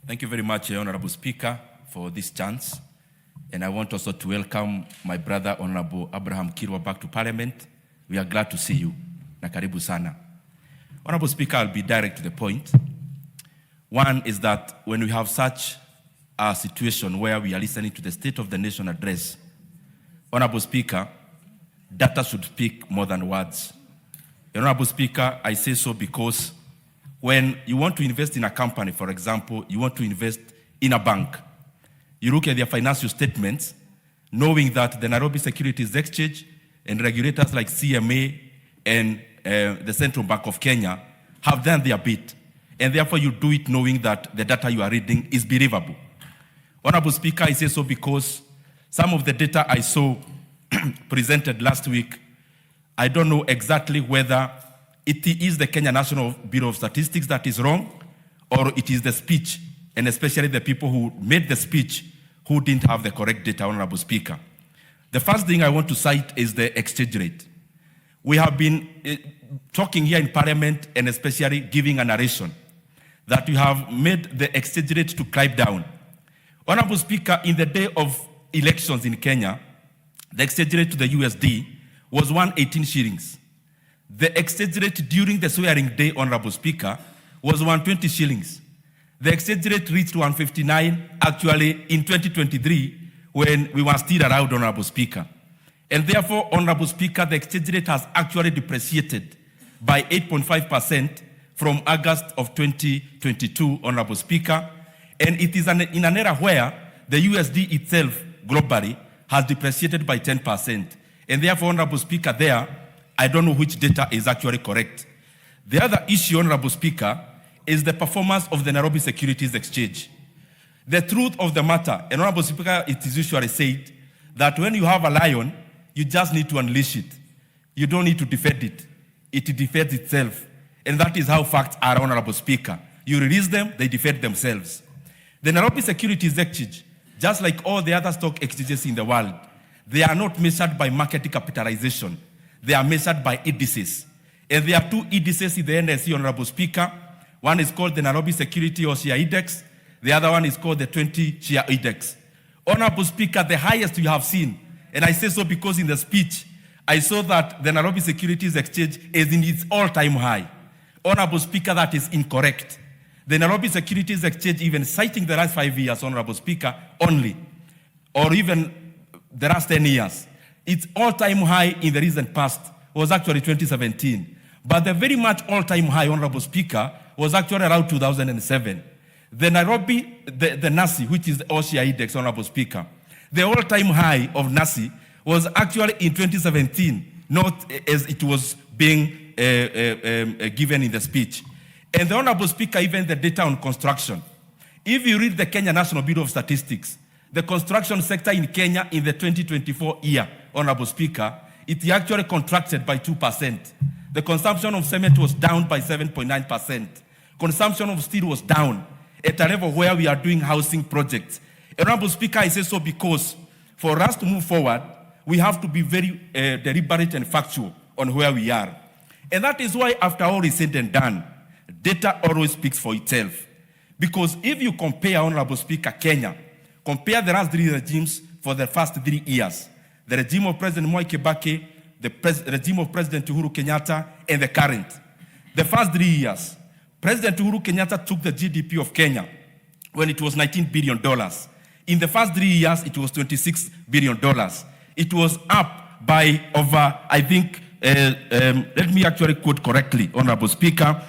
Thank you very much, Honorable Speaker, for this chance. And I want also to welcome my brother, Honorable Abraham Kirwa, back to Parliament. We are glad to see you. Na karibu sana. Honorable Speaker, I'll be direct to the point. One is that when we have such a situation where we are listening to the State of the Nation address, Honorable Speaker, data should speak more than words. Honorable Speaker, I say so because when you want to invest in a company, for example, you want to invest in a bank, you look at their financial statements, knowing that the Nairobi Securities Exchange and regulators like CMA and the Central Bank of Kenya have done their bit. And therefore you do it knowing that the data you are reading is believable. Honorable Speaker, I say so because some of the data I saw presented last week, I don't know exactly whether it is the Kenya National Bureau of Statistics that is wrong, or it is the speech, and especially the people who made the speech who didn't have the correct data, Honorable Speaker. The first thing I want to cite is the exchange rate. We have been talking here in Parliament and especially giving a narration that we have made the exchange rate to climb down. Honorable Speaker, in the day of elections in Kenya, the exchange rate to the USD was 118 shillings. The exchange rate during the swearing day, Honorable Speaker, was 120 shillings. The exchange rate reached 159 actually in 2023 when we were still around, Honorable Speaker. And therefore, Honorable Speaker, the exchange rate has actually depreciated by 8.5% from August of 2022, Honorable Speaker. And it is in an era where the USD itself globally has depreciated by 10%. And therefore, Honorable Speaker, there, I don't know which data is actually correct. The other issue, Honorable Speaker, is the performance of the Nairobi Securities Exchange. The truth of the matter, and Honorable Speaker, it is usually said that when you have a lion, you just need to unleash it. You don't need to defend it. It defends itself. And that is how facts are, Honorable Speaker. You release them, they defend themselves. The Nairobi Securities Exchange, just like all the other stock exchanges in the world, they are not measured by market capitalization. They are measured by indices. And there are two indices in the NSE, Honorable Speaker. One is called the Nairobi Security or Share Index. The other one is called the 20 Share Index. Honorable Speaker, the highest you have seen, and I say so because in the speech, I saw that the Nairobi Securities Exchange is in its all-time high. Honorable Speaker, that is incorrect. The Nairobi Securities Exchange, even citing the last 5 years, Honorable Speaker, only, or even the last 10 years, its all-time high in the recent past was actually 2017. But the very much all-time high, Honorable Speaker, was actually around 2007. The Nairobi, the NASI, which is the OSHA Index, Honorable Speaker, the all-time high of NASI was actually in 2017, not as it was being given in the speech. And the Honorable Speaker, even the data on construction. If you read the Kenya National Bureau of Statistics, the construction sector in Kenya in the 2024 year, Honorable Speaker, it actually contracted by 2%. The consumption of cement was down by 7.9%. Consumption of steel was down at a level where we are doing housing projects. Honorable Speaker, I say so because for us to move forward, we have to be very deliberate and factual on where we are. And that is why after all is said and done, data always speaks for itself. Because if you compare, Honorable Speaker, Kenya, compare the last 3 regimes for the first 3 years, the regime of President Mwai Kibaki, the regime of President Uhuru Kenyatta, and the current. The first 3 years, President Uhuru Kenyatta took the GDP of Kenya when it was $19 billion. In the first 3 years, it was $26 billion. It was up by over, I think, let me actually quote correctly, Honorable Speaker,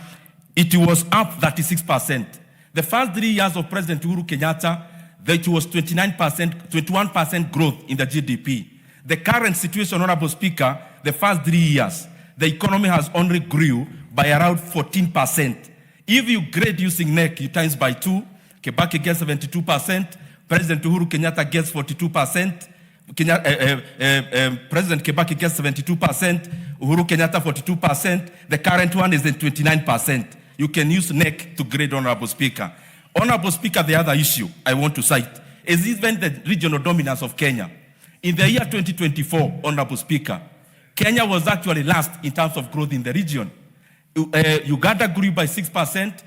it was up 36%. The first 3 years of President Uhuru Kenyatta, it was 21% growth in the GDP. The current situation, Honorable Speaker, the first 3 years, the economy has only grew by around 14%. If you grade using NEC, you times by 2, Kibaki gets 72%, President Uhuru Kenyatta gets 42%, President Kibaki gets 72%, Uhuru Kenyatta 42%, the current one is at 29%. You can use NEC to grade, Honorable Speaker. Honorable Speaker, the other issue I want to cite is even the regional dominance of Kenya. In the year 2024, Honorable Speaker, Kenya was actually last in terms of growth in the region. Uganda grew by 6%,